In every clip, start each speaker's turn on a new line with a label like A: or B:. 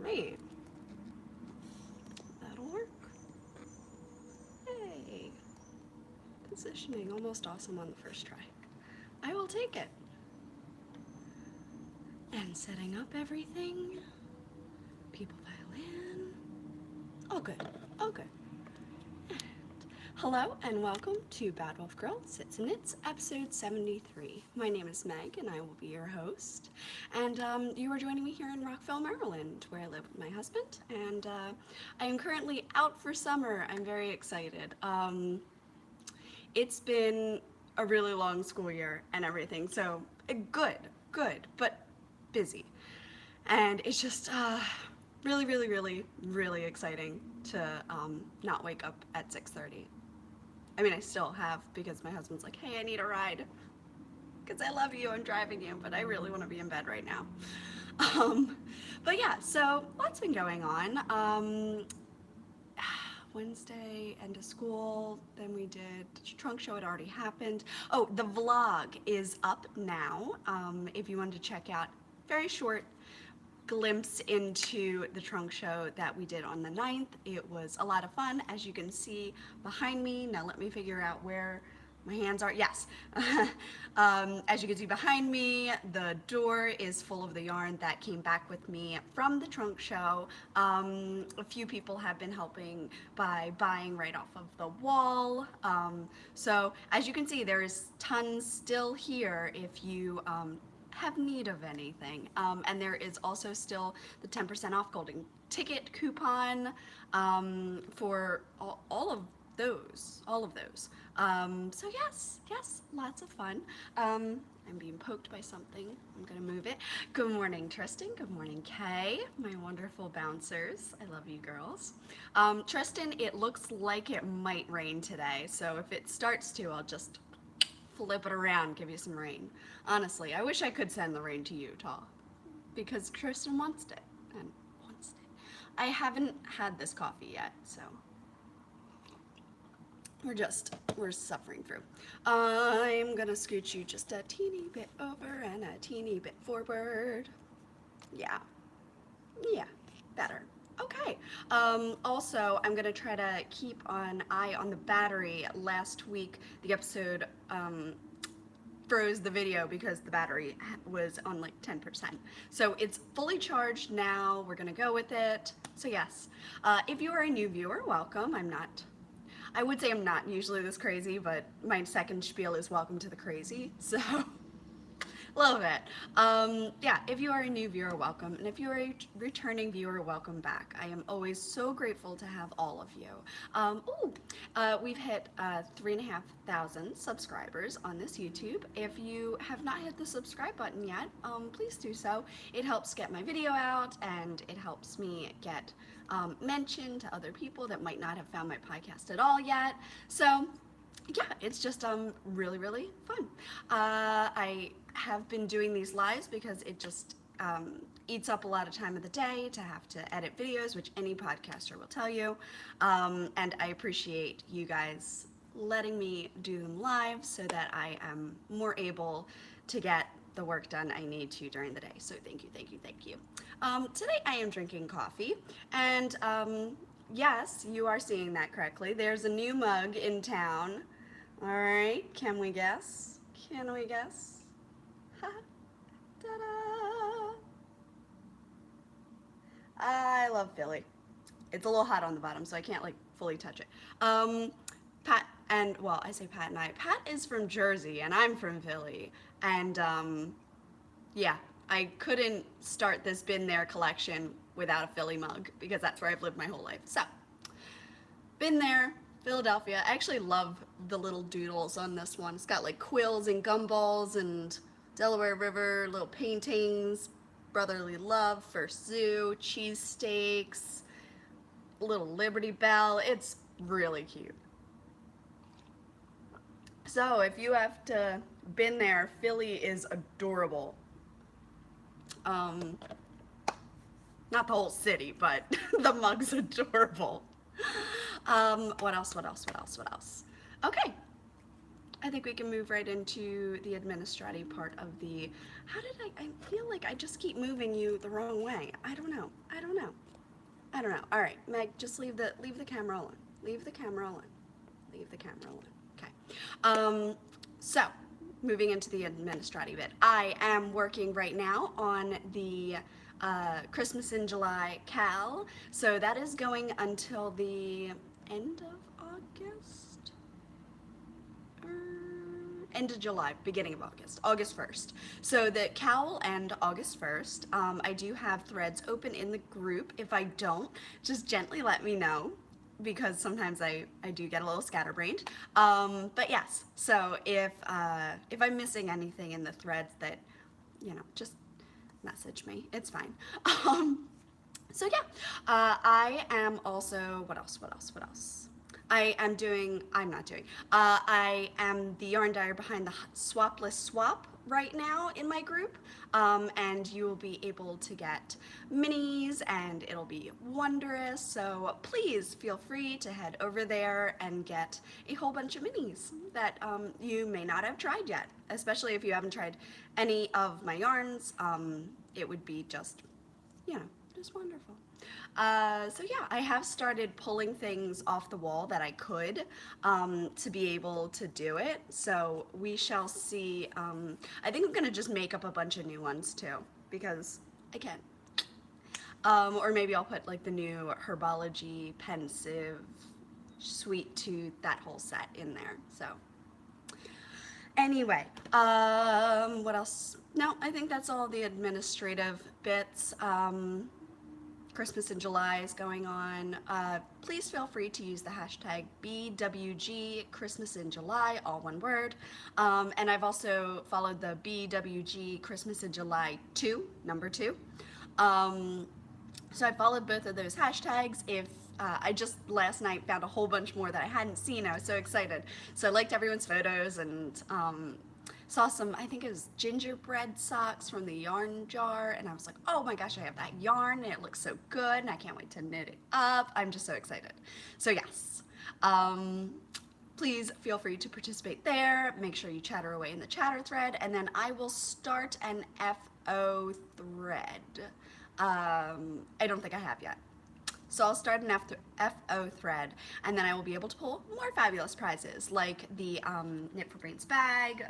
A: Wait, that'll work. Hey, positioning almost awesome on the first try. I will take it. And setting up everything. People pile in. All good. All good. Hello and welcome to Bad Wolf Girl Sits and Knits, episode 73. My name is Meg and I will be your host. And you are joining me here in Rockville, Maryland, where I live with my husband. And I am currently out for summer. I'm very excited. It's been a really long school year and everything, so good, but busy. And it's just really exciting to not wake up at 6:30. I mean, I still have because my husband's like, hey, I need a ride. Because I love you, I'm driving you, but I really want to be in bed right now. Um, but yeah, so lots been going on. Wednesday, end of school, then we did trunk show, it already happened. Oh, the vlog is up now. If you wanted to check out, very short glimpse into the trunk show that we did on the 9th. It was a lot of fun, as you can see behind me. Now let me figure out where my hands are. Yes. As you can see behind me, the door is full of the yarn that came back with me from the trunk show. A few people have been helping by buying right off of the wall. So as you can see, there is tons still here if you have need of anything. And there is also still the 10% off golden ticket coupon for all of those. So yes, lots of fun. I'm being poked by something. I'm gonna move it. Good morning, Tristan. Good morning, Kay, my wonderful bouncers. I love you girls. Tristan, it looks like it might rain today, so if it starts to, I'll just flip it around, give you some rain. Honestly, I wish I could send the rain to Utah because Kristen wants it and wants it. I haven't had this coffee yet, so we're suffering through. I'm gonna scoot you just a teeny bit over and a teeny bit forward. Yeah, better. Okay. Also, I'm gonna try to keep an eye on the battery. Last week, the episode froze the video because the battery was on like 10%. So it's fully charged now. We're gonna go with it. So yes, if you are a new viewer, welcome. I would say I'm not usually this crazy, but my second spiel is welcome to the crazy. So a little bit. Yeah, if you are a new viewer, welcome. And if you are a returning viewer, welcome back. I am always so grateful to have all of you. We've hit 3,500 subscribers on this YouTube. If you have not hit the subscribe button yet, please do so. It helps get my video out and it helps me get mentioned to other people that might not have found my podcast at all yet. So yeah, it's just really fun. I have been doing these lives because it just eats up a lot of time of the day to have to edit videos, which any podcaster will tell you. And I appreciate you guys letting me do them live so that I am more able to get the work done I need to during the day. So thank you. Today I am drinking coffee, and yes, you are seeing that correctly. There's a new mug in town. All right, can we guess? Ha, ta-da! I love Philly. It's a little hot on the bottom, so I can't like fully touch it. Pat and well, I say Pat and I. Pat is from Jersey, and I'm from Philly, and yeah, I couldn't start this Been There collection without a Philly mug because that's where I've lived my whole life. So, Been There, Philadelphia. I actually love the little doodles on this one. It's got like quills and gumballs and Delaware River, little paintings, brotherly love, first zoo, cheesesteaks, little Liberty Bell. It's really cute. So if you have to been there, Philly is adorable. Not the whole city, but the mug's adorable. What else? Okay. I think we can move right into the administrative part of the, how did I feel like I just keep moving you the wrong way. I don't know. I don't know. I don't know. All right, Meg, just leave the camera on. Leave the camera on. Leave the camera on. Okay. So moving into the administrative bit, I am working right now on the Christmas in July Cal. So that is going until the end of August. End of July, beginning of August, August 1st. So the cowl will end August 1st. I do have threads open in the group. If I don't, just gently let me know because sometimes I do get a little scatterbrained. But yes, so if I'm missing anything in the threads that, just message me. It's fine. So yeah, I am also, what else? I am the yarn dyer behind the Swapless Swap right now in my group, and you will be able to get minis and it'll be wondrous, so please feel free to head over there and get a whole bunch of minis that you may not have tried yet, especially if you haven't tried any of my yarns. It would be just, just wonderful. So yeah, I have started pulling things off the wall that I could to be able to do it. So we shall see. I think I'm gonna just make up a bunch of new ones too because I can. Or maybe I'll put like the new Herbology, Pensive, Sweet Tooth, that whole set in there. So anyway, what else? No, I think that's all the administrative bits. Christmas in July is going on. Please feel free to use the hashtag BWG Christmas in July, all one word. And I've also followed the BWG Christmas in July 2, number 2. So I followed both of those hashtags. If I just last night found a whole bunch more that I hadn't seen. I was so excited. So I liked everyone's photos and saw some, I think it was gingerbread socks from the yarn jar, and I was like, oh my gosh, I have that yarn and it looks so good and I can't wait to knit it up. I'm just so excited. So yes, please feel free to participate there. Make sure you chatter away in the chatter thread, and then I will start an FO thread. I don't think I have yet. So I'll start an FO thread, and then I will be able to pull more fabulous prizes, like the Knit for Brains bag,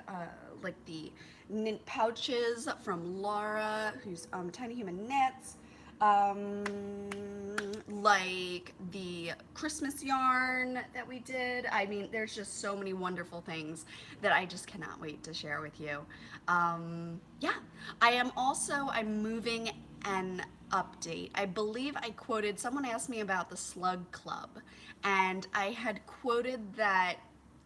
A: like the knit pouches from Laura, who's Tiny Human Knits, like the Christmas yarn that we did. I mean, there's just so many wonderful things that I just cannot wait to share with you. Yeah, I'm moving an update. I believe I quoted, someone asked me about the Slug Club, and I had quoted that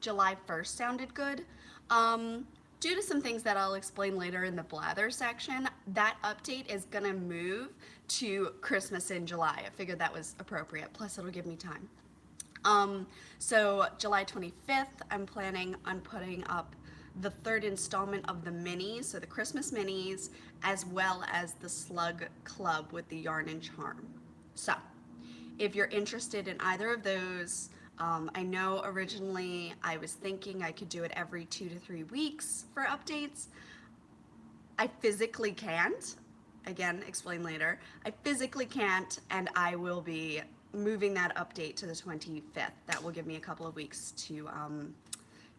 A: July 1st sounded good. Due to some things that I'll explain later in the blather section, that update is gonna move to Christmas in July. I figured that was appropriate, plus it'll give me time. So July 25th, I'm planning on putting up the third installment of the minis, so the Christmas minis, as well as the Slug Club with the Yarn and Charm. So if you're interested in either of those, I know originally I was thinking I could do it every 2 to 3 weeks for updates. I physically can't. Again, explain later. I physically can't, and I will be moving that update to the 25th. That will give me a couple of weeks to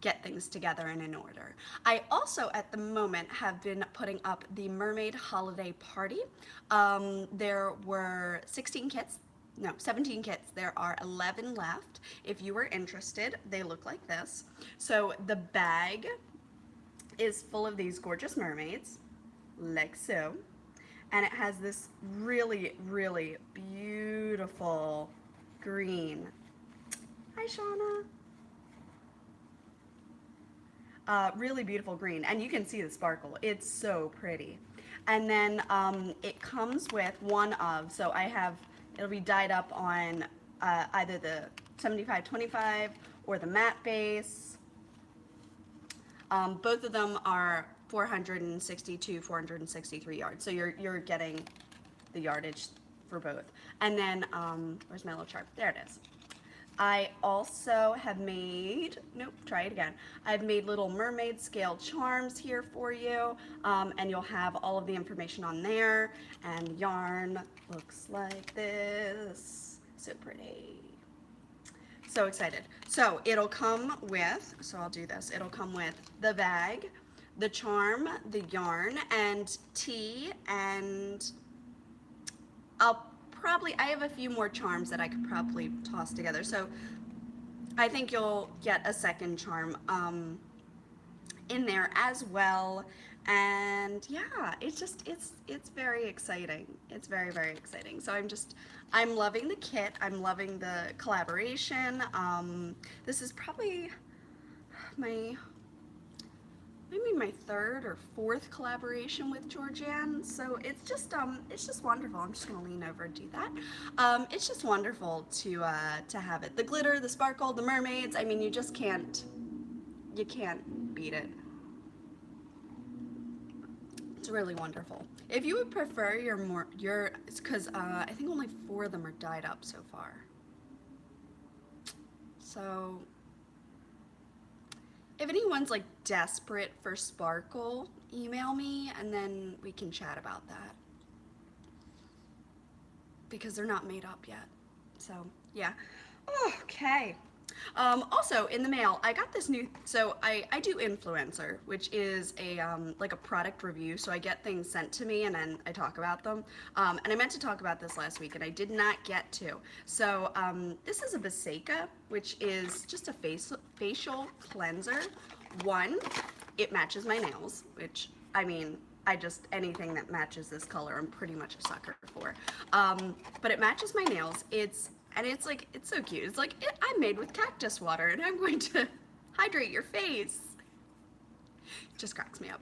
A: get things together and in order. I also, at the moment, have been putting up the Mermaid Holiday Party. There were 17 kits. There are 11 left. If you were interested, they look like this. So the bag is full of these gorgeous mermaids, like so. And it has this really, really beautiful green. Hi, Shauna. Really beautiful green, and you can see the sparkle. It's so pretty. And then it comes with so I have, it'll be dyed up on either the 75-25 or the matte base. Both of them are 462, 463 yards, so you're getting the yardage for both. And then, where's my little chart? There it is. I also have made, nope, try it again. I've made little mermaid scale charms here for you, and you'll have all of the information on there. And yarn looks like this. So pretty. So excited. So it'll come with, so I'll do this. It'll come with the bag, the charm, the yarn, and tea, and I have a few more charms that I could probably toss together. So I think you'll get a second charm in there as well. And yeah, it's very exciting. It's very, very exciting. So I'm loving the kit. I'm loving the collaboration. This is probably my maybe my third or fourth collaboration with Georgianne. So it's just wonderful. I'm just gonna lean over and do that. It's just wonderful to have it. The glitter, the sparkle, the mermaids. I mean, you can't beat it. It's really wonderful. If you would prefer it's because I think only 4 of them are dyed up so far. So if anyone's like desperate for sparkle, email me and then we can chat about that because they're not made up yet. So yeah. Okay. Also in the mail, I got this new, so I do influencer, which is a like a product review. So I get things sent to me and then I talk about them. And I meant to talk about this last week and I did not get to. So this is a Beseika, which is just a facial cleanser. One, it matches my nails, which I mean, anything that matches this color, I'm pretty much a sucker for. But it matches my nails. It's like, it's so cute. It's like, I'm made with cactus water and I'm going to hydrate your face. Just cracks me up.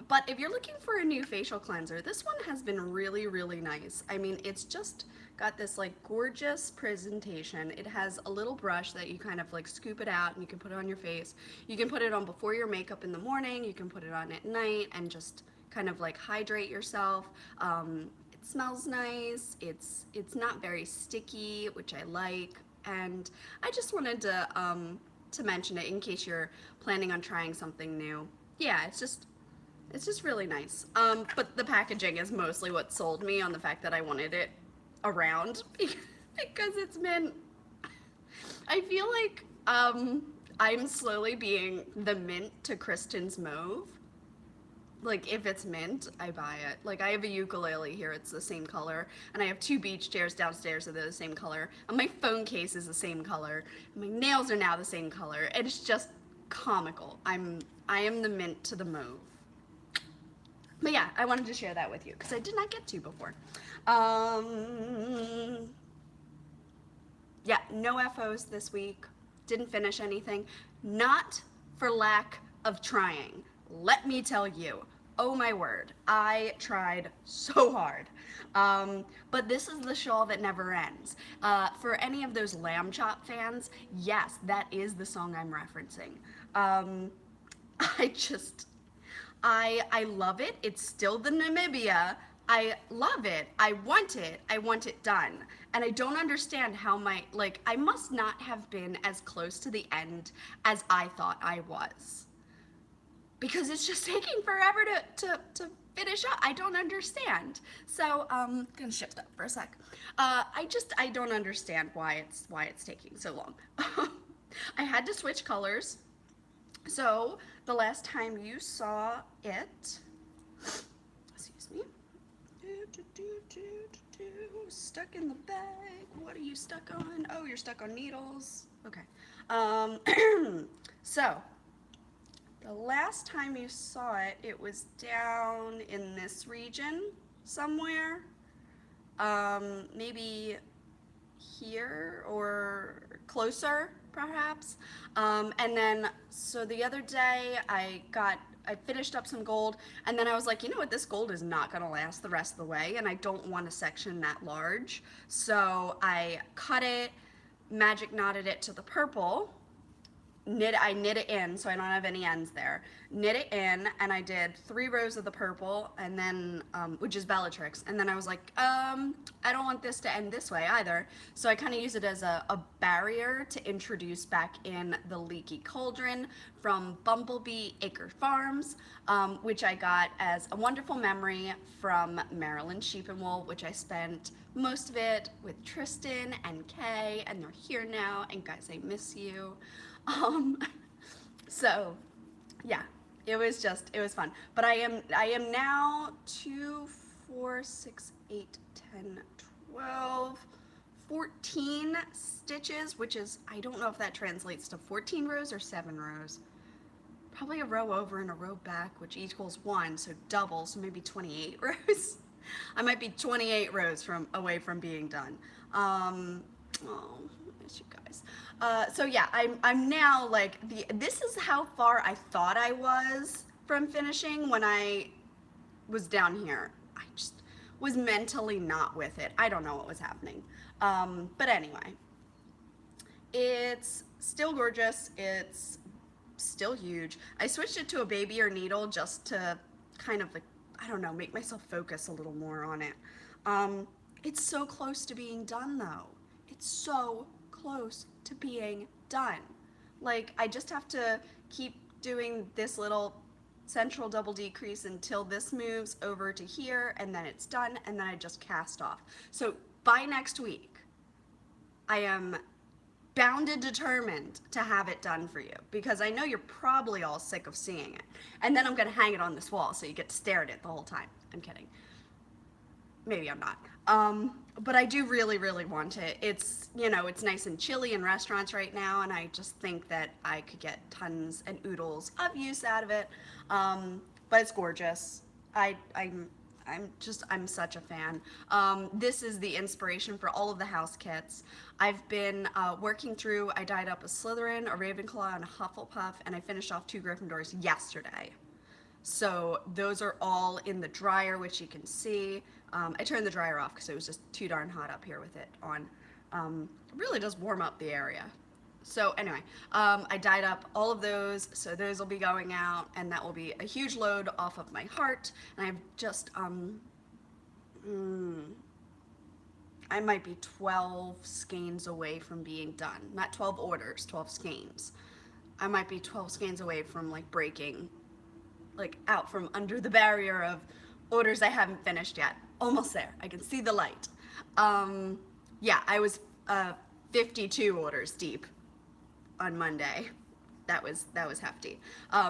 A: But if you're looking for a new facial cleanser, this one has been really, really nice. I mean, it's just got this like gorgeous presentation. It has a little brush that you kind of like scoop it out and you can put it on your face. You can put it on before your makeup in the morning. You can put it on at night and just kind of like hydrate yourself. It smells nice. It's not very sticky, which I like. And I just wanted to mention it in case you're planning on trying something new. Yeah, it's just really nice. But the packaging is mostly what sold me on the fact that I wanted it around because it's mint. I feel like I'm slowly being the mint to Kristen's mauve. Like if it's mint, I buy it. Like I have a ukulele here, it's the same color, and I have 2 beach chairs downstairs that are the same color, and my phone case is the same color, and my nails are now the same color, and it's just comical. I am the mint to the mauve. But yeah, I wanted to share that with you because I did not get to before. Yeah, no FOs this week. Didn't finish anything. Not for lack of trying. Let me tell you. Oh my word. I tried so hard. But this is the shawl that never ends. For any of those Lamb Chop fans, yes, that is the song I'm referencing. I just, I love it. It's still the Namibia. I love it. I want it. I want it done. And I don't understand how I must not have been as close to the end as I thought I was. Because it's just taking forever to finish up. I don't understand. So, gonna shift up for a sec. I don't understand why it's taking so long. I had to switch colors. So, the last time you saw it, excuse me, stuck in the bag. What are you stuck on? Oh, you're stuck on needles. Okay. So, the last time you saw it, it was down in this region somewhere. Maybe here or closer, perhaps. And then, so the other day I finished up some gold, and then I was like, you know what, this gold is not gonna last the rest of the way, and I don't want a section that large. So I cut it, magic knotted it to the purple, I knit it in so I don't have any ends there. Knit it in, and I did 3 rows of the purple, and then which is Bellatrix, and then I was like, I don't want this to end this way either, so I kind of use it as a barrier to introduce back in the Leaky Cauldron from Bumblebee Acre Farms, which I got as a wonderful memory from Maryland Sheep and Wool, which I spent most of it with Tristan and Kay, and they're here now, and guys, I miss you. Um, so yeah, it was fun. But I am now 2, 4, 6, 8, 10, 12, 14 stitches, which is, I don't know if that translates to 14 rows or 7 rows. Probably a row over and a row back, which equals 1, so double, so maybe 28 rows. I might be 28 rows away from being done. Oh, I miss you guys. So yeah, I'm now like this is how far I thought I was from finishing when I was down here. I just was mentally not with it. I don't know what was happening. But anyway, it's still gorgeous. It's still huge. I switched it to a baby or needle just to kind of like, I don't know, make myself focus a little more on it. It's so close to being done though. It's so close to being done. Like, I just have to keep doing this little central double decrease until this moves over to here, and then it's done, and then I just cast off. So by next week, I am bound and determined to have it done for you, because I know you're probably all sick of seeing it. And then I'm gonna hang it on this wall so you get to stare at it the whole time. I'm kidding. Maybe I'm not. But I do really, really want it. It's, you know, it's nice and chilly in restaurants right now, and I just think that I could get tons and oodles of use out of it. But it's gorgeous. I'm such a fan. This is the inspiration for all of the house kits. I've been working through, I dyed up a Slytherin, a Ravenclaw, and a Hufflepuff, and I finished off 2 Gryffindors yesterday. So those are all in the dryer, which you can see. I turned the dryer off because it was just too darn hot up here with it on. It really does warm up the area. So anyway, I dyed up all of those, so those will be going out, and that will be a huge load off of my heart. And I've just, I might be 12 skeins away from being done. Not 12 orders, 12 skeins. I might be 12 skeins away from like breaking, like out from under the barrier of orders I haven't finished yet. Almost there. I can see the light. Yeah, I was 52 orders deep on Monday. That was hefty.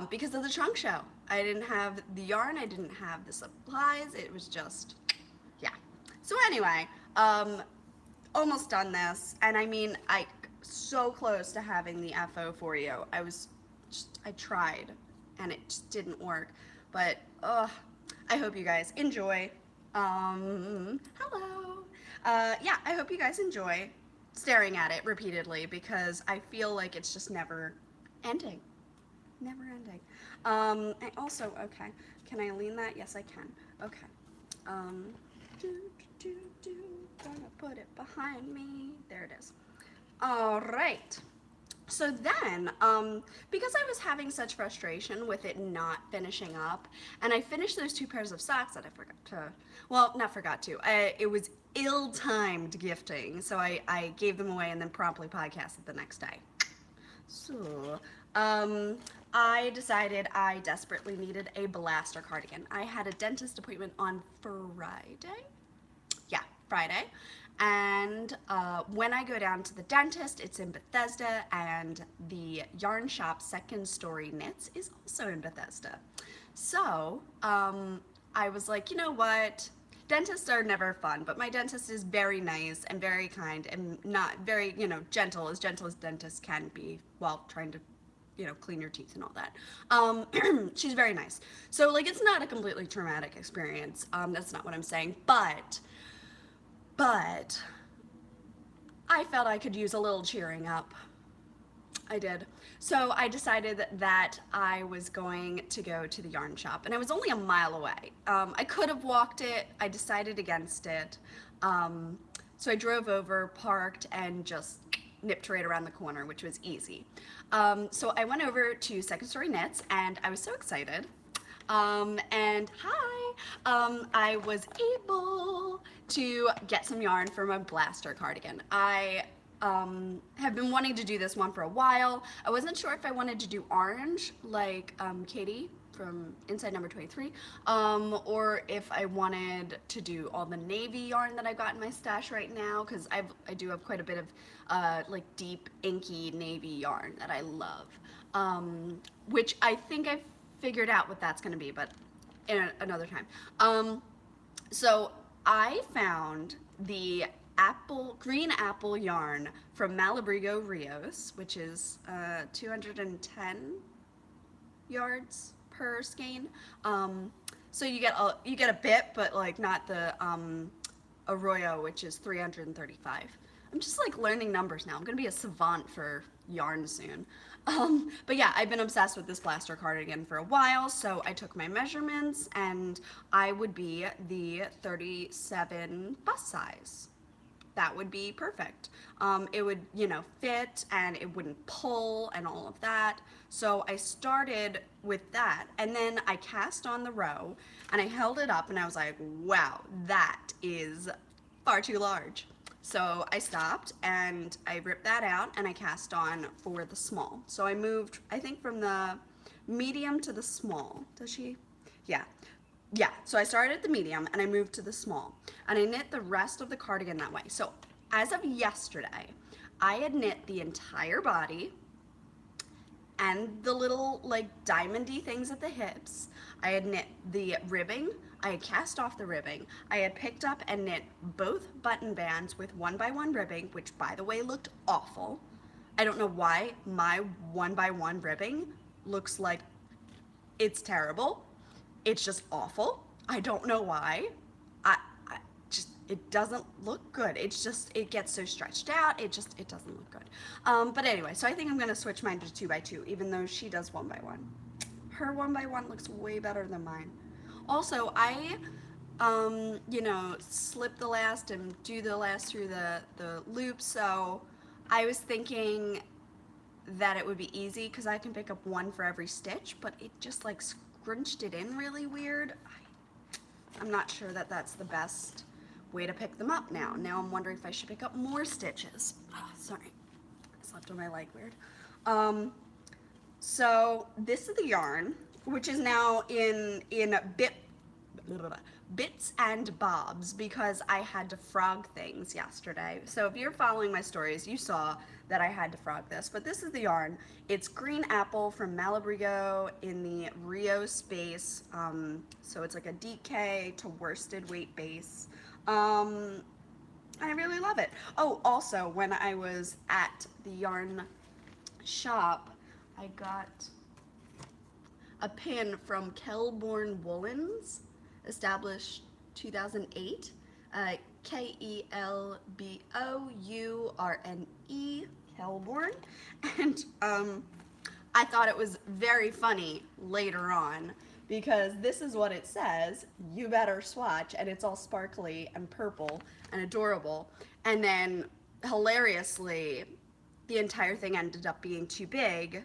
A: Because of the trunk show. I didn't have the yarn, I didn't have the supplies. It was just, yeah. So anyway, almost done this, and I mean, so close to having the FO for you. I tried, and it just didn't work. But I hope you guys enjoy. Hello. Yeah, I hope you guys enjoy staring at it repeatedly, because I feel like it's just never ending. Never ending. I also, okay, can I lean that? Yes, I can. Okay. Gonna put it behind me. There it is. All right. So then, because I was having such frustration with it not finishing up, and I finished those 2 pairs of socks that I forgot to, well, not forgot to, it was ill-timed gifting, so I gave them away and then promptly podcasted the next day. So, I decided I desperately needed a blaster cardigan. I had a dentist appointment on Friday. Yeah, Friday. And when I go down to the dentist, it's in Bethesda, and the yarn shop Second Story Knits is also in Bethesda. So I was like, you know what? Dentists are never fun, but my dentist is very nice and very kind and not very, you know, gentle as dentists can be while trying to, you know, clean your teeth and all that. She's very nice. So, like, it's not a completely traumatic experience. That's not what I'm saying. But I felt I could use a little cheering up. I did. So I decided that I was going to go to the yarn shop, and I was only a mile away. I could have walked it. I decided against it. So I drove over, parked, and just nipped right around the corner, which was easy. So I went over to Second Story Knits, and I was so excited. And hi, I was able to get some yarn for my blaster cardigan. I have been wanting to do this one for a while. I wasn't sure if I wanted to do orange like Katie from Inside Number 23, or if I wanted to do all the navy yarn that I've got in my stash right now, because I do have quite a bit of like deep inky navy yarn that I love, which I think I've figured out what that's going to be, but in another time. So I found the green apple yarn from Malabrigo Rios, which is 210 yards per skein. So you get a bit, but like not the Arroyo, which is 335. I'm just like learning numbers now. I'm gonna be a savant for yarn soon. But yeah, I've been obsessed with this blaster cardigan for a while, so I took my measurements, and I would be the 37 bust size. That would be perfect. It would, fit, and it wouldn't pull and all of that. So I started with that, and then I cast on the row, and I held it up, and I was like, wow, that is far too large. So I stopped, and I ripped that out, and I cast on for the small. So I moved, I think, from the medium to the small. Does she? Yeah. Yeah, so I started at the medium, and I moved to the small, and I knit the rest of the cardigan that way. So as of yesterday, I had knit the entire body and the little like diamondy things at the hips. I had knit the ribbing, I had cast off the ribbing, I had picked up and knit both button bands with 1x1 ribbing, which by the way looked awful. I don't know why my 1x1 ribbing looks like it's terrible. It's just awful. I don't know why. I just, it doesn't look good. It's just, it gets so stretched out. It doesn't look good. But anyway, so I think I'm gonna switch mine to 2x2, even though she does 1x1. Her 1x1 looks way better than mine. Also, I, slip the last and do the last through the loop, so I was thinking that it would be easy because I can pick up one for every stitch, but it just like scrunched it in really weird. I'm not sure that that's the best way to pick them up now. Now I'm wondering if I should pick up more stitches. Oh, sorry, I slept on my leg weird. So this is the yarn, which is now in bits and bobs because I had to frog things yesterday. So if you're following my stories, you saw that I had to frog this, but this is the yarn. It's green apple from Malabrigo in the Rio space. So it's like a DK to worsted weight base. I really love it. Oh, also when I was at the yarn shop, I got a pin from Kelbourne Woolens, established 2008. Kelbourne, Kelbourne, and I thought it was very funny later on because this is what it says: "You better swatch," and it's all sparkly and purple and adorable. And then hilariously, the entire thing ended up being too big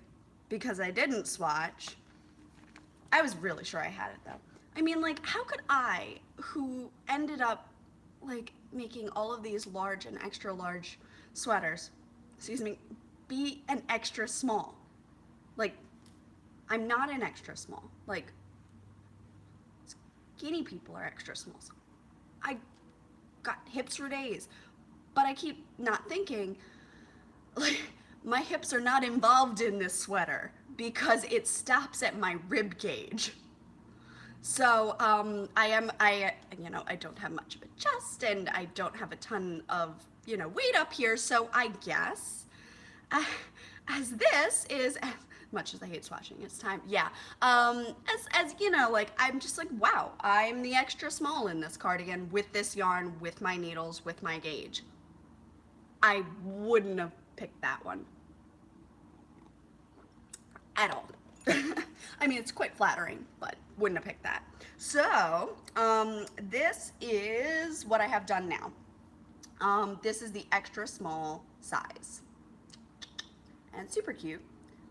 A: because I didn't swatch. I was really sure I had it though. I mean, like, how could I, who ended up like making all of these large and extra large sweaters, be an extra small? Like, I'm not an extra small. Like, skinny people are extra smalls. I got hips for days, but I keep not thinking, like, my hips are not involved in this sweater because it stops at my rib cage. So I don't have much of a chest, and I don't have a ton of weight up here. So I guess as this is, as much as I hate swatching, it's time. Yeah. As like, I'm just like, wow, I'm the extra small in this cardigan with this yarn, with my needles, with my gauge. I wouldn't have picked that one at all. I mean, it's quite flattering, but wouldn't have picked that. So, this is what I have done now. This is the extra small size. and super cute.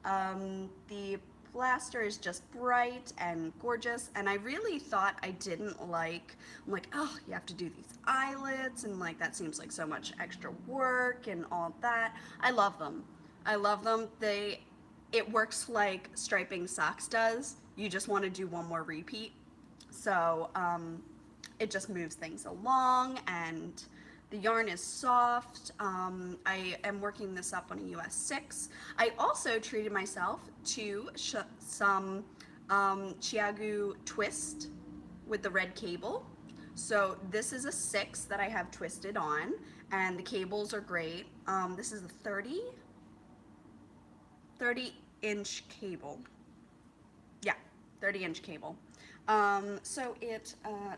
A: The blaster is just bright and gorgeous, and I really thought I didn't like. I'm like, oh, you have to do these eyelets, and like that seems like so much extra work and all that. I love them. I love them. It works like striping socks does. You just want to do one more repeat, so it just moves things along, and the yarn is soft. I am working this up on a US 6. I also treated myself to some Chiagu twist with the red cable. So this is a 6 that I have twisted on, and the cables are great. This is a 30-inch cable. Yeah, 30-inch cable. So it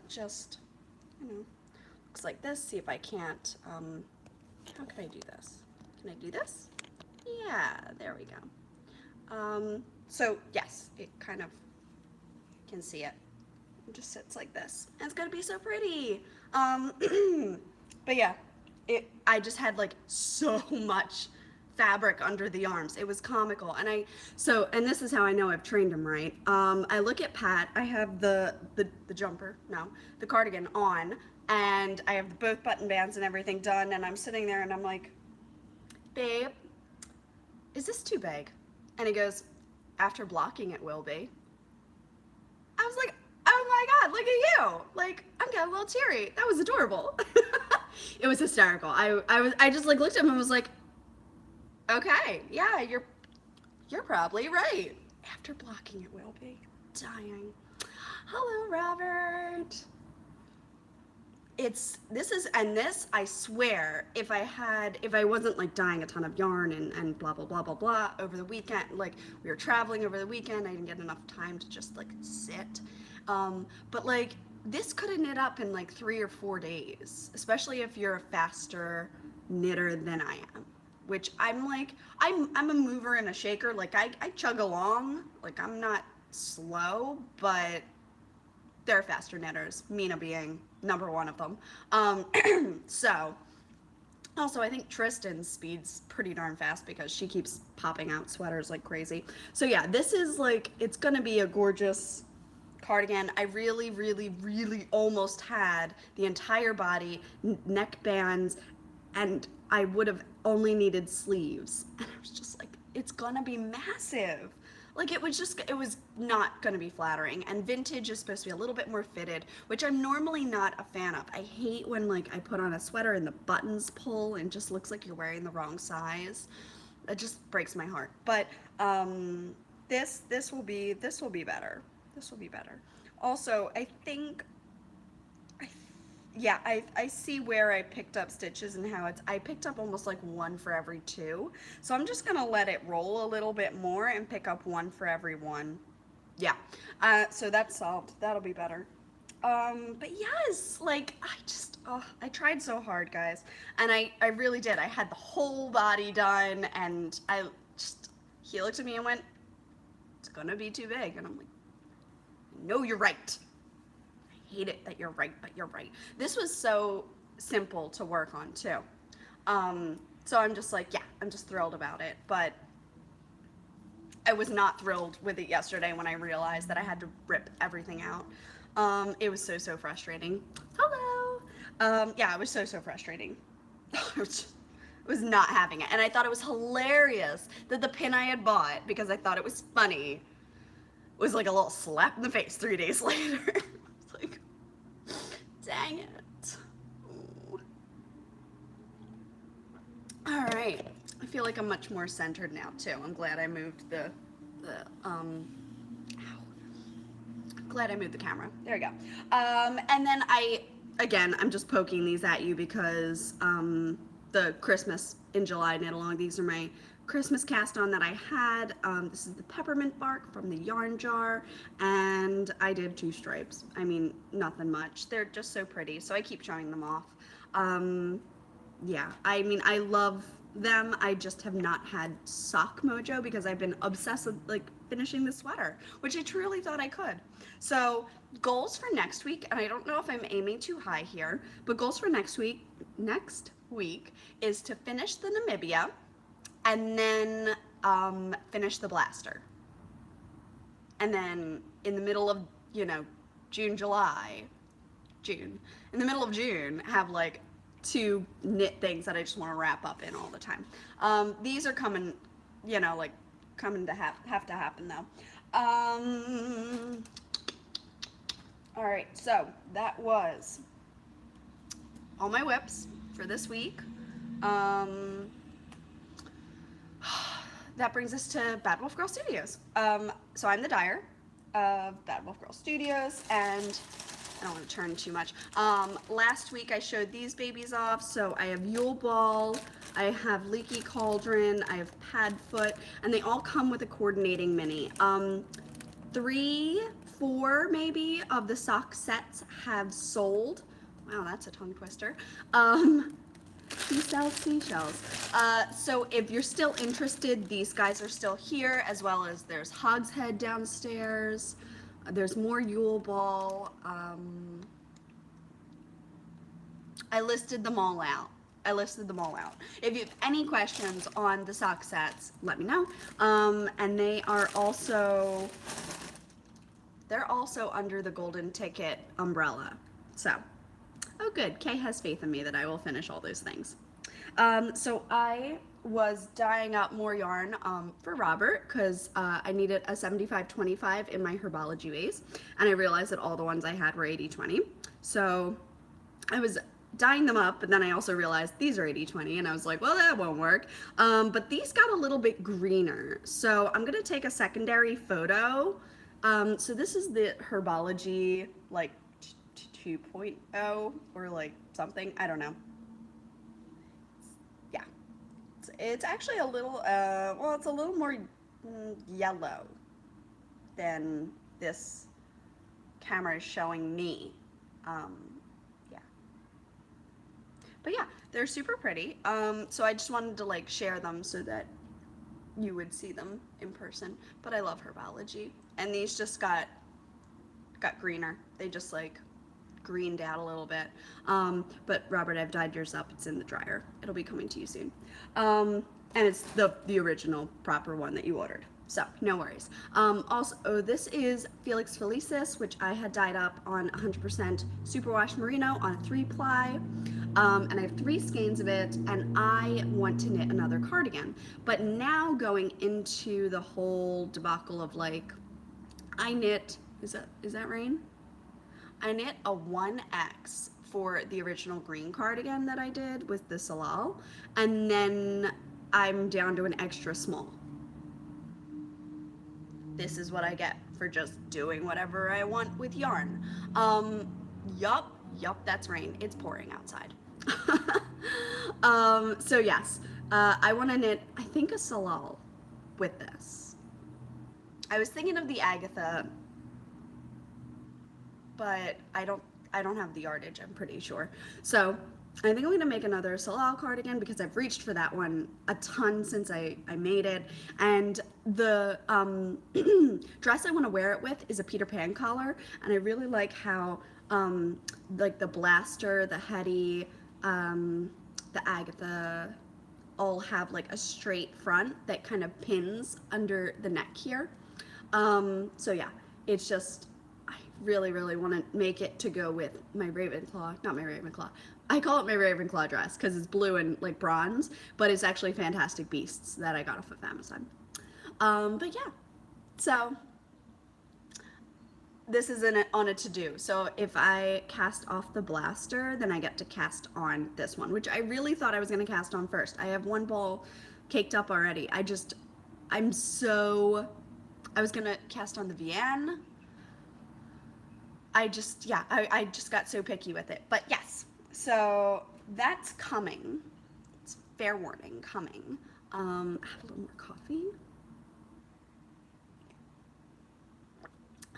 A: just, you know, looks like this. See if I can't, how can I do this? Can I do this? Yeah, there we go. So yes, it kind of, can see it. It just sits like this. And it's gonna be so pretty. But yeah, I just had like so much fabric under the arms. It was comical. And this is how I know I've trained him right. I look at Pat, I have the jumper, no, the cardigan on, and I have both button bands and everything done, and I'm sitting there and I'm like, babe, is this too big? And he goes, after blocking it will be. I was like, oh my God, look at you. Like, I'm getting a little teary. That was adorable. It was hysterical. I just like looked at him and was like, okay, yeah, you're probably right. After blocking it will be. Dying. Hello, Robert. This I swear, if I wasn't like dyeing a ton of yarn and blah blah blah blah blah over the weekend, like we were traveling over the weekend, I didn't get enough time to just like sit. But like this could have knit up in like 3 or 4 days, especially if you're a faster knitter than I am. Which I'm like, I'm a mover and a shaker. Like I chug along. Like I'm not slow, but there are faster knitters, Mina being number one of them. So, also I think Tristan speeds pretty darn fast because she keeps popping out sweaters like crazy. So yeah, this is like, it's gonna be a gorgeous cardigan. I really, really, really almost had the entire body, neck bands, and I would have only needed sleeves. And I was just like, it's gonna be massive. Like it was not gonna be flattering. And vintage is supposed to be a little bit more fitted, which I'm normally not a fan of. I hate when like I put on a sweater and the buttons pull and just looks like you're wearing the wrong size. It just breaks my heart. But this will be better. This will be better. Also, I think yeah, I see where I picked up stitches and how I picked up almost like 1 for every 2. So I'm just gonna let it roll a little bit more and pick up 1 for every 1. Yeah, so that's solved. That'll be better. But yes, like I tried so hard, guys. And I really did. I had the whole body done, and he looked at me and went, it's gonna be too big. And I'm like, no, you're right. Hate it that you're right, but you're right. This was so simple to work on too. So I'm just like, yeah, I'm just thrilled about it. But I was not thrilled with it yesterday when I realized that I had to rip everything out. It was so frustrating. Hello. Yeah, it was so frustrating. I was not having it. And I thought it was hilarious that the pin I had bought, because I thought it was funny, was like a little slap in the face 3 days later. Like, dang it. Ooh. All right. I feel like I'm much more centered now too. I'm glad I moved glad I moved the camera. There we go. And then I'm just poking these at you because the Christmas in July knit along, these are my Christmas cast on that I had. This is the peppermint bark from the yarn jar, and I did 2 stripes. I mean, nothing much. They're just so pretty, so I keep showing them off. Yeah, I mean, I love them. I just have not had sock mojo because I've been obsessed with like finishing the sweater, which I truly thought I could. So goals for next week, and I don't know if I'm aiming too high here, but goals for next week is to finish the Namibia, and then finish the blaster. And then in the middle of, you know, June, July, June, in the middle of June, have like 2 knit things that I just want to wrap up in all the time. These are coming, you know, like coming to have to happen though. All right, so that was all my whips for this week. That brings us to Bad Wolf Girl Studios. So I'm the dyer of Bad Wolf Girl Studios, and I don't want to turn too much. Last week I showed these babies off, so I have Yule Ball, I have Leaky Cauldron, I have Padfoot, and they all come with a coordinating mini. 3, 4 maybe of the sock sets have sold. Wow, that's a tongue twister. He sells seashells. So if you're still interested, these guys are still here, as well as there's Hogshead downstairs. There's more Yule Ball. I listed them all out. If you have any questions on the sock sets, let me know. And they're also under the Golden Ticket umbrella. So, oh good, Kay has faith in me that I will finish all those things. So I was dyeing up more yarn for Robert because I needed a 75-25 in my Herbology vase, and I realized that all the ones I had were 80-20. So I was dyeing them up, but then I also realized these are 80-20, and I was like, well, that won't work. But these got a little bit greener, so I'm gonna take a secondary photo. So this is the Herbology like 2.0 or like something, I don't know. Yeah, it's actually a little well, it's a little more yellow than this camera is showing me. Yeah, but yeah, they're super pretty. So I just wanted to like share them so that you would see them in person. But I love Herbology, and these just got greener. They just like greened out a little bit. But Robert, I've dyed yours up. It's in the dryer. It'll be coming to you soon. And it's the original proper one that you ordered. So no worries. Also, this is Felix Felicis, which I had dyed up on 100% superwash merino on a 3-ply. And I have 3 skeins of it, and I want to knit another cardigan. But now going into the whole debacle of like, I knit, is that rain? I knit a 1X for the original green cardigan that I did with the Salal, and then I'm down to an extra small. This is what I get for just doing whatever I want with yarn. Yup, that's rain. It's pouring outside. So yes, I want to knit, I think, a Salal with this. I was thinking of the Agatha, but I don't have the yardage, I'm pretty sure. So I think I'm going to make another Salal cardigan because I've reached for that one a ton since I made it. And the dress I want to wear it with is a Peter Pan collar, and I really like how like the Blaster, the Hetty, the Agatha all have like a straight front that kind of pins under the neck here. So yeah, it's just, I really, really want to make it to go with my Ravenclaw, not my Ravenclaw. I call it my Ravenclaw dress because it's blue and like bronze, but it's actually Fantastic Beasts that I got off of Amazon. But yeah, so this is on a to-do. So if I cast off the Blaster, then I get to cast on this one, which I really thought I was going to cast on first. I have one ball caked up already. I was going to cast on the Vienne. I just got so picky with it. But yes, so that's coming. It's fair warning, coming. I have a little more coffee.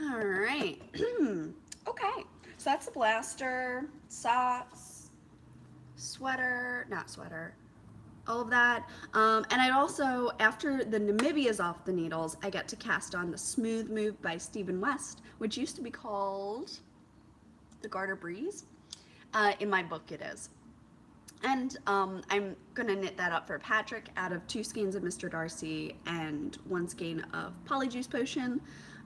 A: All right. Okay, so that's the Blaster, socks, all of that. And I also, after the Namibia is off the needles, I get to cast on the Smooth Move by Stephen West, which used to be called the Garter Breeze. In my book it is. And I'm gonna knit that up for Patrick out of 2 skeins of Mr. Darcy and 1 skein of Polyjuice Potion,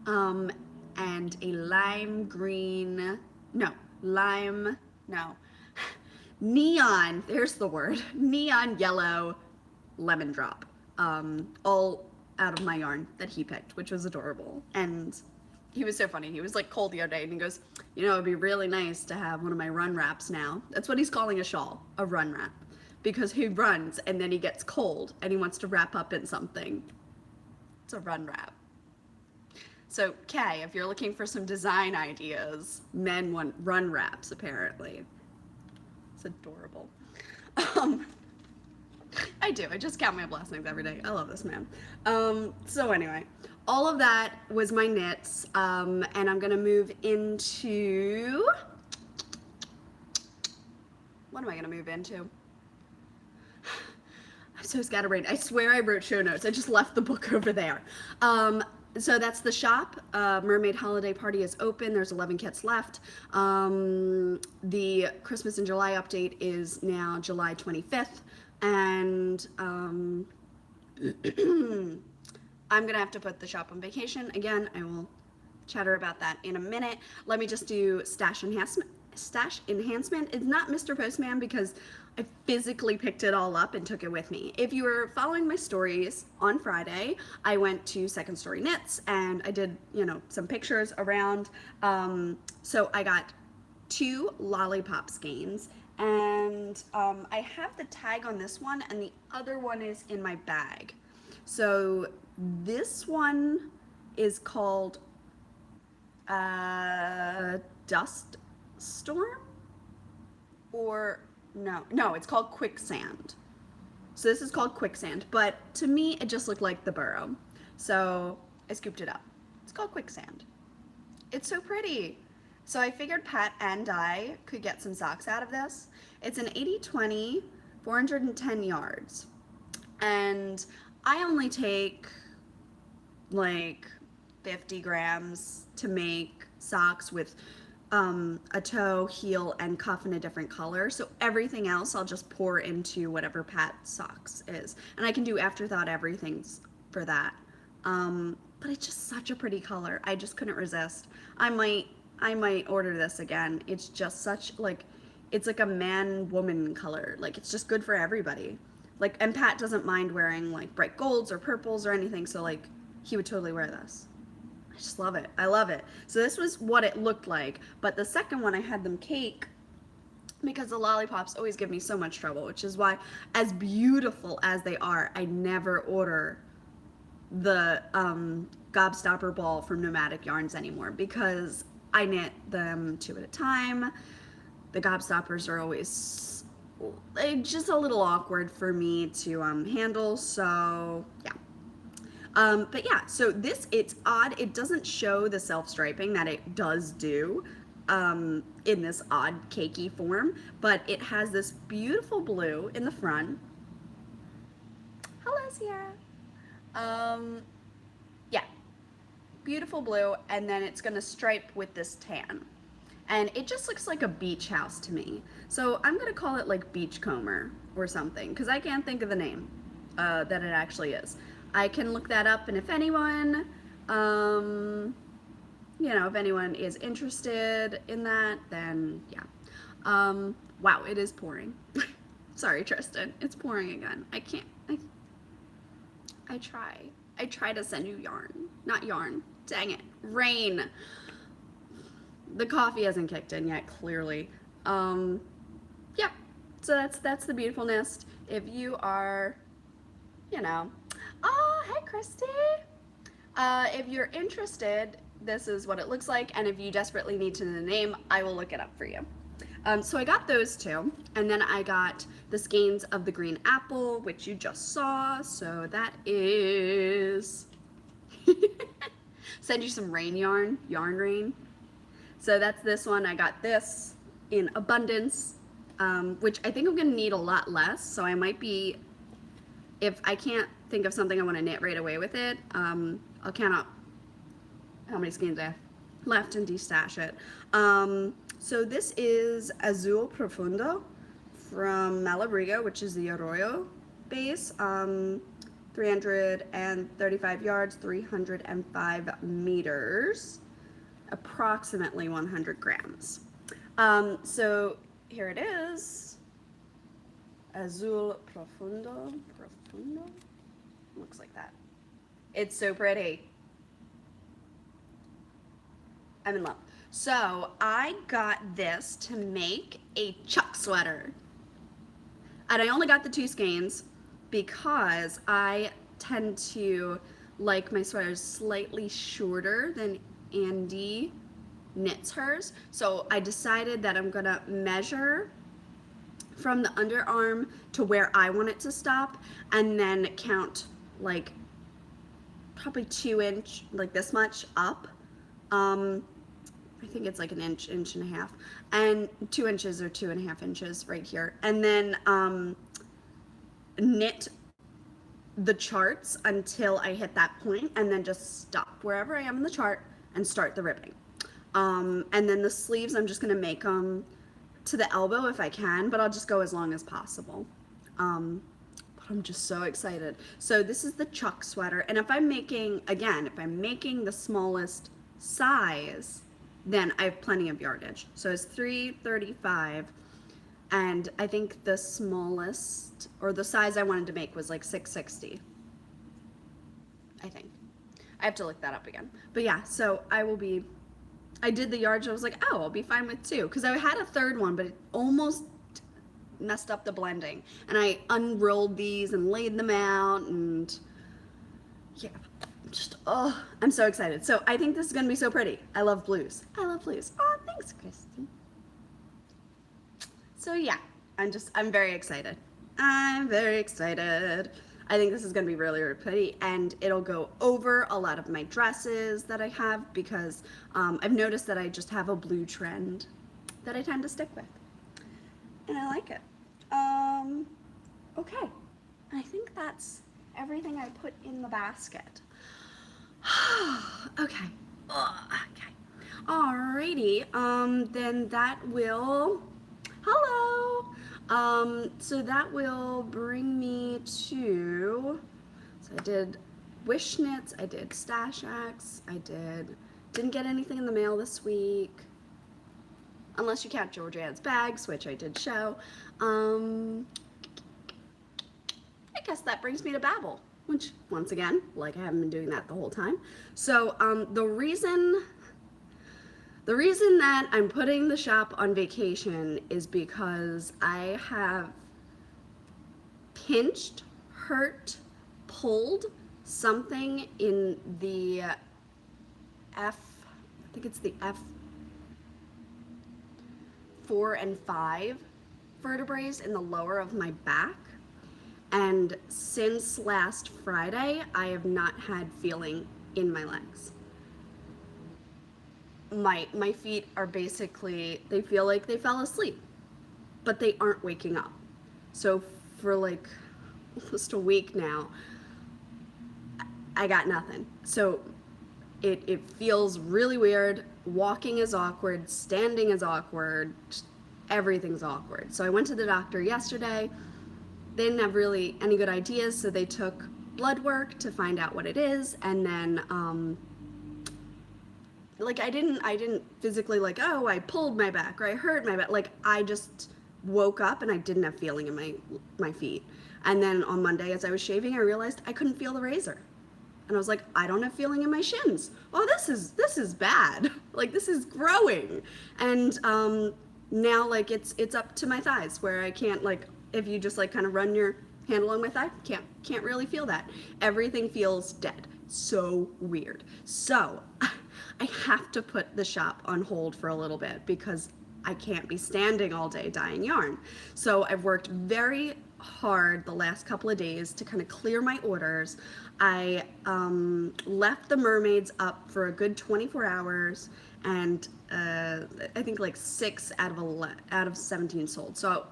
A: um, and a lime green, no, lime, no, neon, there's the word, neon yellow lemon drop, all out of my yarn that he picked, which was adorable. And he was so funny. He was like cold the other day and he goes, you know, it'd be really nice to have one of my run wraps now. That's what he's calling a shawl, a run wrap. Because he runs and then he gets cold and he wants to wrap up in something. It's a run wrap. So, Kay, if you're looking for some design ideas, men want run wraps apparently. It's adorable. Um, I do. I just count my blessings every day. I love this man. So anyway, all of that was my knits, and I'm gonna move into, what am I gonna move into? I'm so scatterbrained. I swear I wrote show notes. I just left the book over there. So that's the shop. Mermaid Holiday Party is open. There's 11 kits left. The Christmas in July update is now July 25th. And I'm gonna have to put the shop on vacation. Again, I will chatter about that in a minute. Let me just do stash enhancement. Stash enhancement. It's not Mr. Postman because I physically picked it all up and took it with me. If you were following my stories on Friday, I went to Second Story Knits and I did, you know, some pictures around. So I got 2 lollipop skeins, and I have the tag on this one and the other one is in my bag. So this one is called Dust Storm, or no, it's called Quicksand. So this is called Quicksand, but to me it just looked like the burrow. So I scooped it up. It's called Quicksand. It's so pretty. So I figured Pat and I could get some socks out of this. It's an 80/20, 410 yards. And I only take like 50 grams to make socks with a toe, heel, and cuff in a different color. So everything else I'll just pour into whatever Pat's socks is. And I can do afterthought everything's for that. But it's just such a pretty color. I just couldn't resist. I might order this again. It's just such like, it's like a man-woman color. Like it's just good for everybody. Like, and Pat doesn't mind wearing like bright golds or purples or anything. So like he would totally wear this. I just love it. I love it. So this was what it looked like. But the second one, I had them cake because the lollipops always give me so much trouble, which is why, as beautiful as they are, I never order the Gobstopper ball from Nomadic Yarns anymore because I knit them 2 at a time. The Gobstoppers are always just a little awkward for me to handle. So yeah. But yeah, so this, it's odd. It doesn't show the self-striping that it does do in this odd cakey form, but it has this beautiful blue in the front. Hello, Sierra. Yeah, beautiful blue, and then it's gonna stripe with this tan. And it just looks like a beach house to me. So I'm gonna call it like Beachcomber or something, because I can't think of the name that it actually is. I can look that up, and if anyone, you know, if anyone is interested in that, then yeah. Wow, it is pouring. Sorry, Tristan, it's pouring again. I can't, I try to send you yarn, not yarn, dang it, rain. The coffee hasn't kicked in yet, clearly. Yeah, so that's the beautiful nest. If you are, you know, oh, hey, Christy. If you're interested, this is what it looks like, and if you desperately need to know the name, I will look it up for you. So I got those 2, and then I got the skeins of the green apple, which you just saw, so that is, send you some rain yarn rain. So that's this one. I got this in abundance, which I think I'm gonna need a lot less, so I might be, if I can't think of something I want to knit right away with it, I'll count up how many skeins I have left and destash it. So this is Azul Profundo from Malabrigo, which is the Arroyo base. 335 yards, 305 meters, approximately 100 grams. So here it is. Azul Profundo. Profundo? Looks like that. It's so pretty. I'm in love. So I got this to make a Chuck sweater. And I only got the two skeins because I tend to like my sweaters slightly shorter than Andy knits hers. So I decided that I'm gonna measure from the underarm to where I want it to stop and then count like probably 2 inch, like this much up. I think it's like an inch, inch and a half, and 2 inches or 2.5 inches right here. And then knit the charts until I hit that point and then just stop wherever I am in the chart and start the ribbing. And then the sleeves, I'm just gonna make them to the elbow if I can, but I'll just go as long as possible. But I'm just so excited. So this is the Chuck sweater, and if I'm making, again, if I'm making the smallest size, then I have plenty of yardage. So it's 335, and I think the smallest, or the size I wanted to make was like 660, I think. I have to look that up again. But yeah, so I did the yardage. I was like, oh, I'll be fine with two. Because I had a third one, but it almost messed up the blending. And I unrolled these and laid them out. And yeah, oh, I'm so excited. So I think this is going to be so pretty. I love blues. I love blues. Oh, thanks, Christy. So yeah, I'm very excited. I'm very excited. I think this is going to be really, really pretty, and it'll go over a lot of my dresses that I have because I've noticed that I just have a blue trend that I tend to stick with, and I like it. Okay, I think that's everything I put in the basket. Okay. Okay. Alrighty. Then that will. Hello. So that will bring me to. So I did Wish Knits. I did Stash Axe. Didn't get anything in the mail this week, unless you count Georgianne's bags, which I did show. I guess that brings me to Babbel, which, once again, like I haven't been doing that the whole time. So the reason that I'm putting the shop on vacation is because I have pinched, hurt, pulled something in the I think it's the F4 and 5 vertebrae in the lower of my back. And since last Friday, I have not had feeling in my legs. My feet are basically, they feel like they fell asleep, but they aren't waking up. So for like almost a week now, I got nothing. So it feels really weird. Walking is awkward, standing is awkward, everything's awkward. So I went to the doctor yesterday. They didn't have really any good ideas, so they took blood work to find out what it is, and then like I didn't physically like, oh, I pulled my back or I hurt my back. Like I just woke up and I didn't have feeling in my feet. And then on Monday, as I was shaving, I realized I couldn't feel the razor. And I was like, I don't have feeling in my shins. Oh, this is bad. Like this is growing. And now like it's up to my thighs where I can't, like, if you just like kind of run your hand along my thigh, can't really feel that. Everything feels dead. So weird. So I have to put the shop on hold for a little bit because I can't be standing all day dyeing yarn. So I've worked very hard the last couple of days to kind of clear my orders. I left the mermaids up for a good 24 hours, and I think like 6 out of 17 sold. So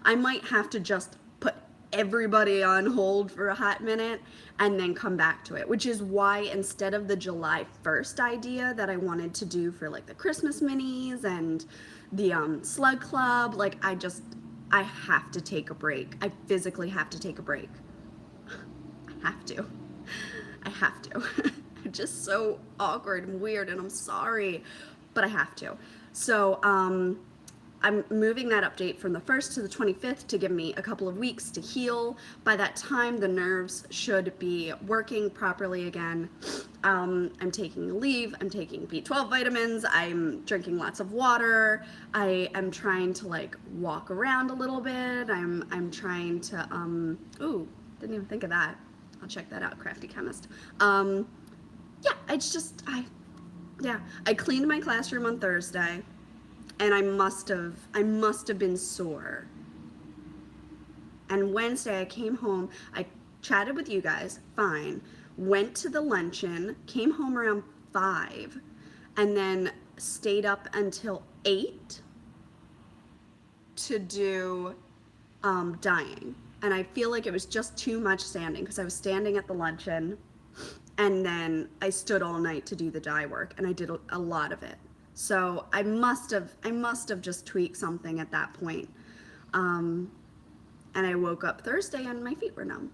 A: I might have to just put everybody on hold for a hot minute and then come back to it, which is why instead of the July 1st idea that I wanted to do for like the Christmas minis and the Slug Club, like I I have to take a break. I physically have to take a break. I have to. I have to. It's just so awkward and weird, and I'm sorry, but I have to. So, I'm moving that update from the 1st to the 25th to give me a couple of weeks to heal. By that time, the nerves should be working properly again. I'm taking leave. I'm taking B12 vitamins. I'm drinking lots of water. I am trying to like walk around a little bit. I'm trying to ooh, didn't even think of that. I'll check that out, Crafty Chemist. Yeah, it's just I cleaned my classroom on Thursday. And I must have been sore. And Wednesday I came home, I chatted with you guys, fine. Went to the luncheon, came home around 5, and then stayed up until 8 to do dyeing. And I feel like it was just too much standing because I was standing at the luncheon, and then I stood all night to do the dye work, and I did a lot of it. So I must have just tweaked something at that point. And I woke up Thursday and my feet were numb.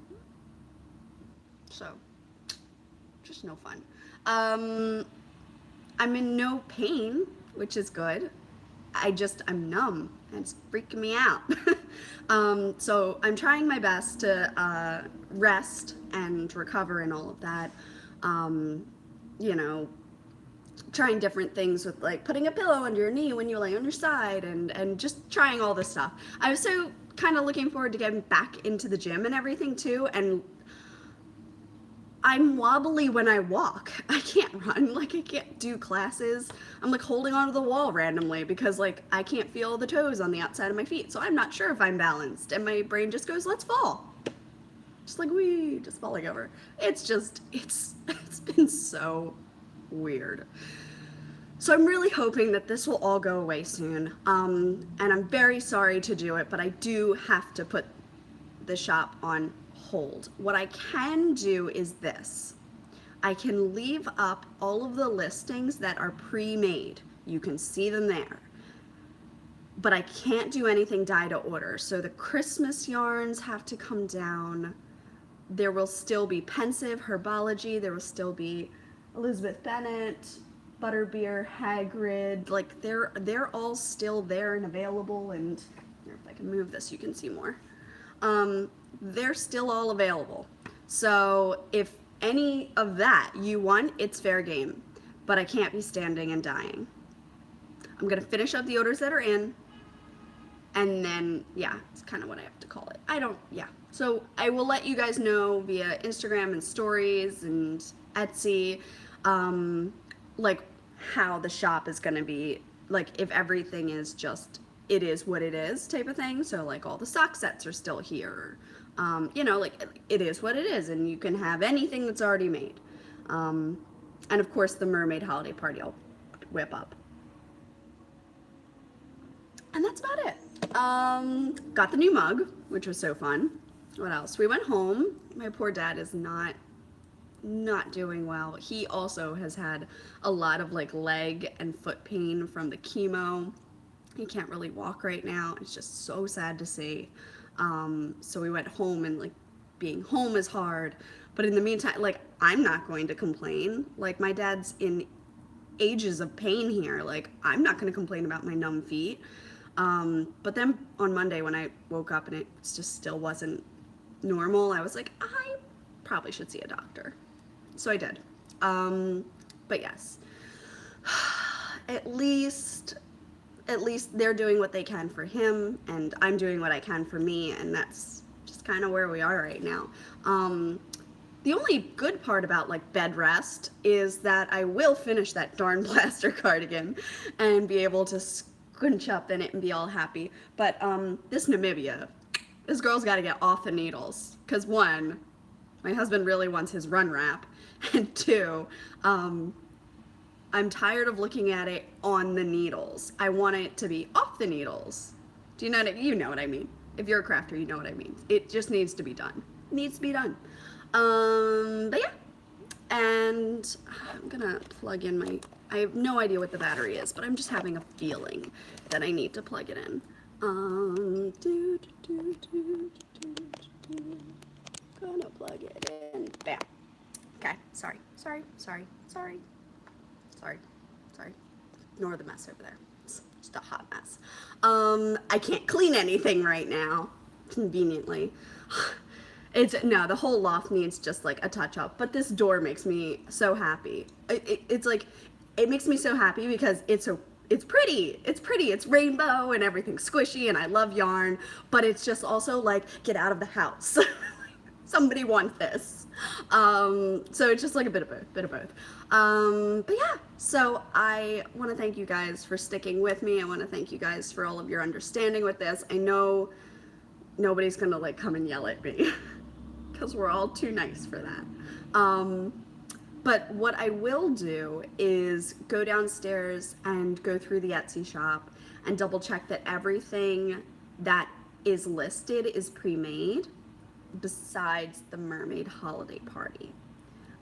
A: So just no fun. I'm in no pain, which is good. I'm numb and it's freaking me out. So I'm trying my best to rest and recover and all of that. You know, trying different things with like putting a pillow under your knee when you lay on your side and just trying all this stuff. I was so kind of looking forward to getting back into the gym and everything too, and I'm wobbly when I walk. I can't run, like I can't do classes. I'm like holding onto the wall randomly because like I can't feel the toes on the outside of my feet, so I'm not sure if I'm balanced, and my brain just goes, let's fall. Just like just falling over. It's been so weird. So I'm really hoping that this will all go away soon. And I'm very sorry to do it, but I do have to put the shop on hold. What I can do is this. I can leave up all of the listings that are pre-made. You can see them there. But I can't do anything dye to order. So the Christmas yarns have to come down. There will still be Pensive, Herbology. There will still be Elizabeth Bennet, Butterbeer, Hagrid. Like they're all still there and available. And here, if I can move this, you can see more. They're still all available. So if any of that you want, it's fair game. But I can't be standing and dying. I'm gonna finish up the orders that are in. And then, yeah, it's kind of what I have to call it. So I will let you guys know via Instagram and stories and Etsy, like how the shop is going to be, like if everything is just, it is what it is type of thing. So like all the sock sets are still here. You know, like it is what it is, and you can have anything that's already made. And of course the mermaid holiday party I'll whip up. And that's about it. Got the new mug, which was so fun. What else? We went home. My poor dad is not doing well. He also has had a lot of like leg and foot pain from the chemo. He can't really walk right now. It's just so sad to see. So we went home, and like being home is hard. But in the meantime, like I'm not going to complain. Like my dad's in ages of pain here. Like I'm not going to complain about my numb feet. But then on Monday when I woke up and it just still wasn't normal, I was like, I probably should see a doctor. So I did. But yes, at least they're doing what they can for him, and I'm doing what I can for me, and that's just kind of where we are right now. The only good part about like bed rest is that I will finish that darn blaster cardigan and be able to squinch up in it and be all happy. But this Namibia, this girl's got to get off the needles, because one, my husband really wants his run wrap, and two, I'm tired of looking at it on the needles. I want it to be off the needles. Do you know what you know what I mean? If you're a crafter, you know what I mean. It just needs to be done. It needs to be done. But yeah, and I'm gonna plug in I have no idea what the battery is, but I'm just having a feeling that I need to plug it in. Do, do, do, do, do, do. Gonna plug it in. Bam. Okay, sorry. Sorry. Sorry. Ignore the mess over there. It's just a hot mess. I can't clean anything right now, conveniently. It's no, the whole loft needs just like a touch up, but this door makes me so happy. It's like it makes me so happy because it's pretty. It's pretty. It's rainbow and everything's squishy and I love yarn, but it's just also like get out of the house. Somebody wants this. So it's just like a bit of both. But yeah, so I want to thank you guys for sticking with me. I want to thank you guys for all of your understanding with this. I know nobody's gonna like come and yell at me because we're all too nice for that. But what I will do is go downstairs and go through the Etsy shop and double check that everything that is listed is pre-made besides the mermaid holiday party.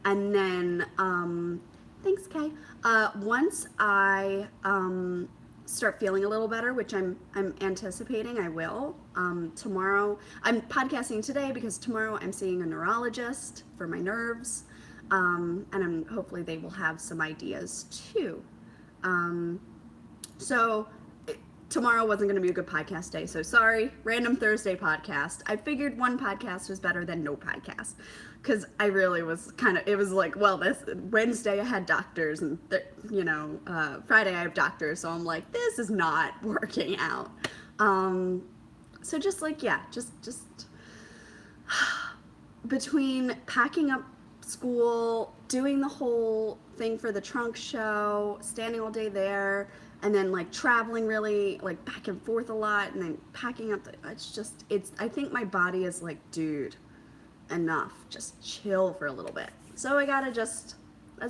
A: And then, thanks, Kay. Once I start feeling a little better, which I'm anticipating I will. Tomorrow, I'm podcasting today because tomorrow I'm seeing a neurologist for my nerves, and hopefully they will have some ideas too. So tomorrow wasn't going to be a good podcast day, so sorry. Random Thursday podcast. I figured one podcast was better than no podcast because I really was it was like, well, this Wednesday I had doctors and Friday I have doctors, so I'm like, this is not working out. So just like, yeah, just between packing up school, doing the whole thing for the trunk show, standing all day there, and then like traveling really like back and forth a lot, and then packing up I think my body is like, dude, enough, just chill for a little bit. So that's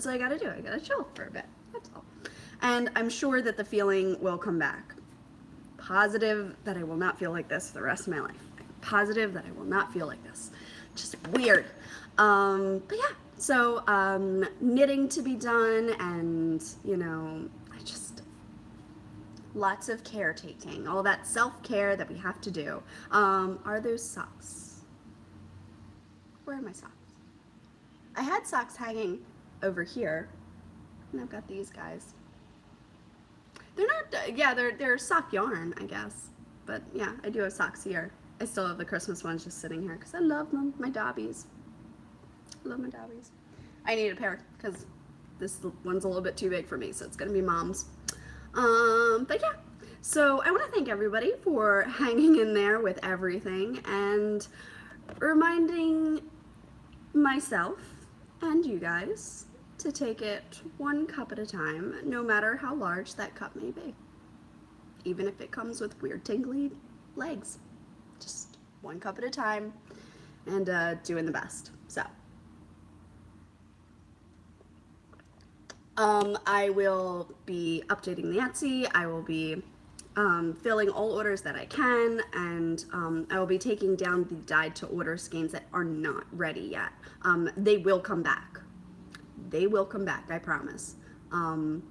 A: what I gotta do. I gotta chill for a bit, that's all. And I'm sure that the feeling will come back. Positive that I will not feel like this the rest of my life. Positive that I will not feel like this. Just weird. But yeah, so knitting to be done, and lots of caretaking, all that self-care that we have to do. Are those socks? Where are my socks? I had socks hanging over here, and I've got these guys. They're not, yeah, they're sock yarn, I guess. But yeah, I do have socks here. I still have the Christmas ones just sitting here because I love them, my Dobbies. I love my Dobbies. I need a pair because this one's a little bit too big for me, so it's gonna be Mom's. But yeah, so I want to thank everybody for hanging in there with everything and reminding myself and you guys to take it one cup at a time, no matter how large that cup may be. Even if it comes with weird tingly legs. Just one cup at a time and doing the best. So I will be updating the Etsy. I will be filling all orders that I can, and I will be taking down the dyed to order skeins that are not ready yet. They will come back. They will come back, I promise. And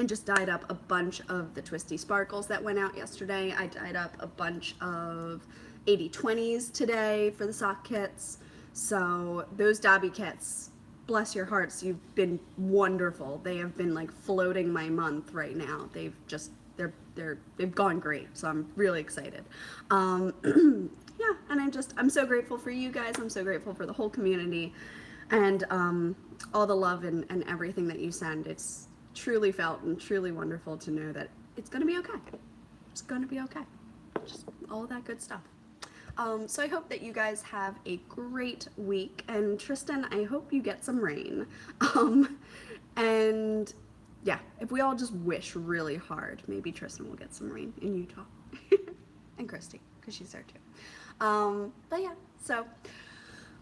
A: just dyed up a bunch of the Twisty Sparkles that went out yesterday. I dyed up a bunch of 80/20s today for the sock kits. So those Dobby kits, bless your hearts, you've been wonderful. They have been like floating my month right now. They've gone great. So I'm really excited. Yeah, and I'm so grateful for you guys. I'm so grateful for the whole community and all the love and everything that you send. It's truly felt and truly wonderful to know that it's gonna be okay. It's gonna be okay. Just all that good stuff. So I hope that you guys have a great week, and Tristan, I hope you get some rain. And yeah, if we all just wish really hard, maybe Tristan will get some rain in Utah. And Christy, because she's there too. But yeah, so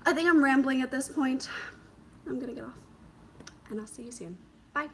A: I think I'm rambling at this point. I'm gonna get off, and I'll see you soon. Bye.